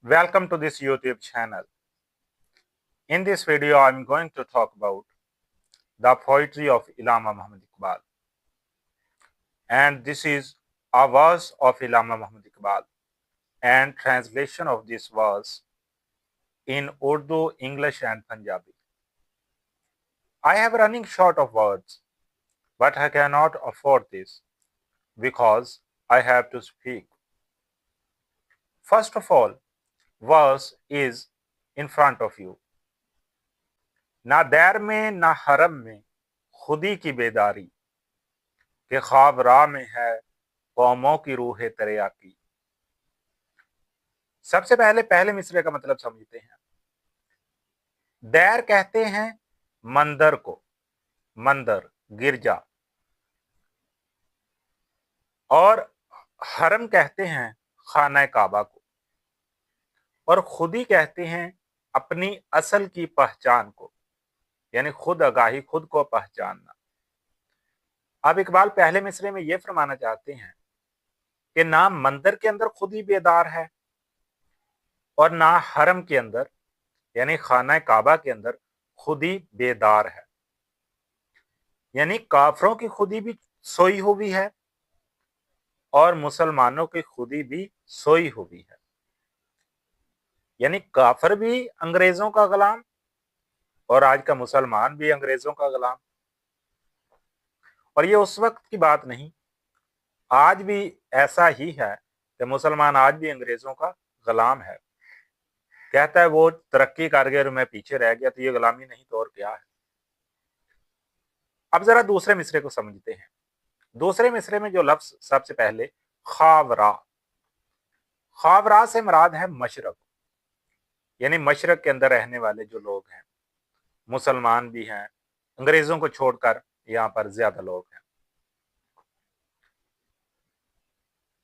Welcome to this YouTube channel. In this video, I'm going to talk about the poetry of Allama Muhammad Iqbal. And this is a verse of Allama Muhammad Iqbal and translation of this verse in Urdu, English, and Punjabi. I have running short of words, but I cannot afford this because I have to speak. First of all, verse is in front of you. ना there में ना हरम में खुदी की बेदारी के ख्वाब राह में है कौमों की रूह तरिया की। सबसे पहले मिसरे का मतलब समझते हैं। दैर कहते हैं मंदिर को, मंदिर गिरजा, और हरम कहते हैं खाना काबा को, और खुदी कहते हैं अपनी असल की पहचान को, यानी खुद आगाही, खुद को पहचानना। अब इकबाल पहले मिसरे में यह फरमाना चाहते हैं कि ना मंदिर के अंदर खुदी बेदार है और ना हरम के अंदर यानी खाना काबा के अंदर खुदी बेदार है, यानी काफरों की खुदी भी सोई हुई है और मुसलमानों की खुदी भी सोई हुई है। यानी काफर भी अंग्रेजों का गुलाम और आज का मुसलमान भी अंग्रेजों का गुलाम। और ये उस वक्त की बात नहीं, आज भी ऐसा ही है कि मुसलमान आज भी अंग्रेजों का गुलाम है। कहता है वो तरक्की कर गया और मैं पीछे रह गया, तो ये गुलामी नहीं तो और क्या है। अब जरा दूसरे मिसरे को समझते हैं। दूसरे मिसरे में जो लफ्ज सबसे पहले खावरा, खावरा से मुराद है मशरक, यानी मशरक के अंदर रहने वाले जो लोग हैं, मुसलमान भी हैं, अंग्रेजों को छोड़कर यहाँ पर ज्यादा लोग हैं।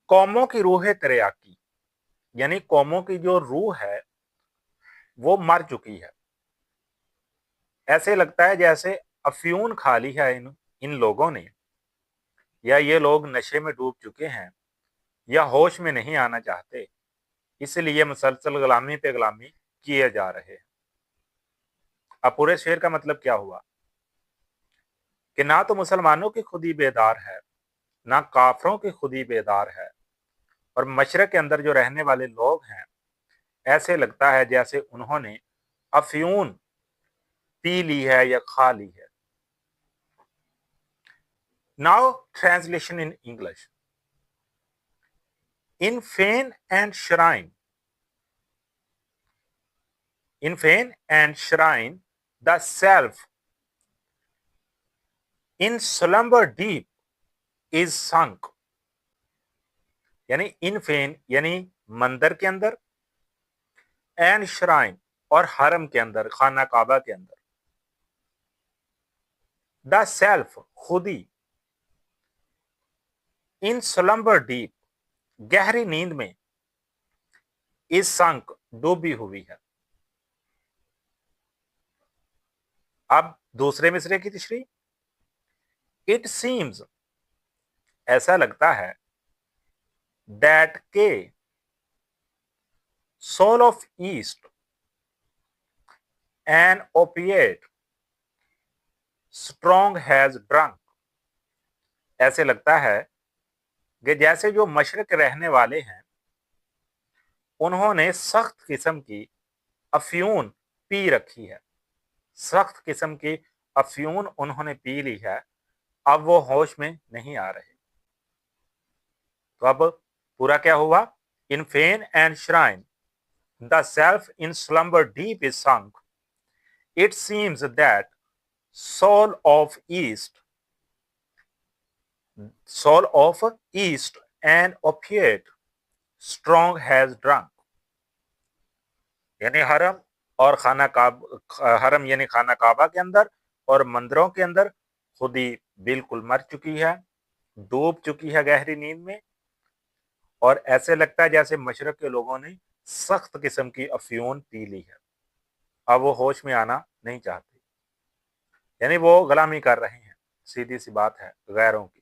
कौमों की रूह तरियाकी, यानी कौमों की जो रूह है वो मर चुकी है। ऐसे लगता है जैसे अफ्यून खा ली है इन लोगों ने, या ये लोग नशे में डूब चुके हैं या होश में नहीं आना चाहते, इसलिए मुसलसल गुलामी पे गुलामी किए जा रहे हैं। अब पूरे शेर का मतलब क्या हुआ कि ना तो मुसलमानों की खुदी बेदार है, ना काफरों की खुदी बेदार है, और मशरक के अंदर जो रहने वाले लोग हैं ऐसे लगता है जैसे उन्होंने अफ्यून पी ली है या खा ली है। Now translation in English. In Fane and Shrine, in Fane and Shrine, the self in slumber deep is sunk, यानी इन फेन यानी मंदिर के अंदर, एंड श्राइन और हरम के अंदर, खाना काबा के अंदर, द सेल्फ खुदी, इन स्लम्बर डीप गहरी नींद में, इस संक डूबी हुई है। अब दूसरे मिसरे की तीसरी। इट सीम्स, ऐसा लगता है, दैट के soul of east an opiate strong has drunk, ऐसे लगता है कि जैसे जो मशरक रहने वाले हैं उन्होंने सख्त किस्म की अफ्यून पी रखी है, सख्त किस्म की अफ्यून उन्होंने पी ली है, अब वो होश में नहीं आ रहे। तो अब पूरा क्या हुआ? In fen and shrine the self in slumber deep is sunk, it seems that soul of east and opiate strong has drunk, यानी हरम और हरम यानी खाना काबा के अंदर और मंदिरों के अंदर खुदी बिल्कुल मर चुकी है, डूब चुकी है गहरी नींद में, और ऐसे लगता है जैसे मशरक के लोगों ने सख्त किस्म की अफ्यून पी ली है, अब वो होश में आना नहीं चाहते, यानी वो गुलामी कर रहे हैं। सीधी सी बात है गैरों की।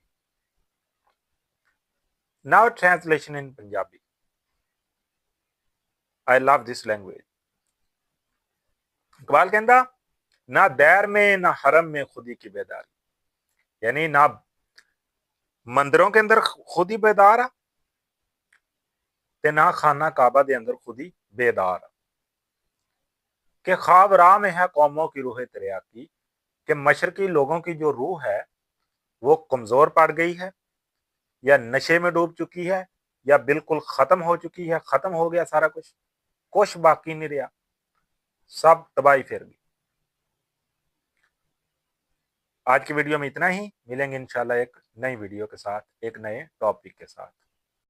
Now translation in Punjabi. I love this language. Iqbal कहता ना दैर में ना हरम में खुदी की बेदारी, यानी ना मंदिरों के अंदर खुदी बेदार आ ते ना खाना काबा दे अंदर खुदी बेदार आ कि ख्वाब राह में है कौमों की रूह तरिया की, कि मशरकी लोगों की जो रूह है वो कमजोर पड़ गई है, या नशे में डूब चुकी है, या बिल्कुल खत्म हो चुकी है, खत्म हो गया सारा कुछ बाकी नहीं रहा, सब तबाही फिर गई। आज की वीडियो में इतना ही, मिलेंगे इंशाल्लाह एक नई वीडियो के साथ, एक नए टॉपिक के साथ।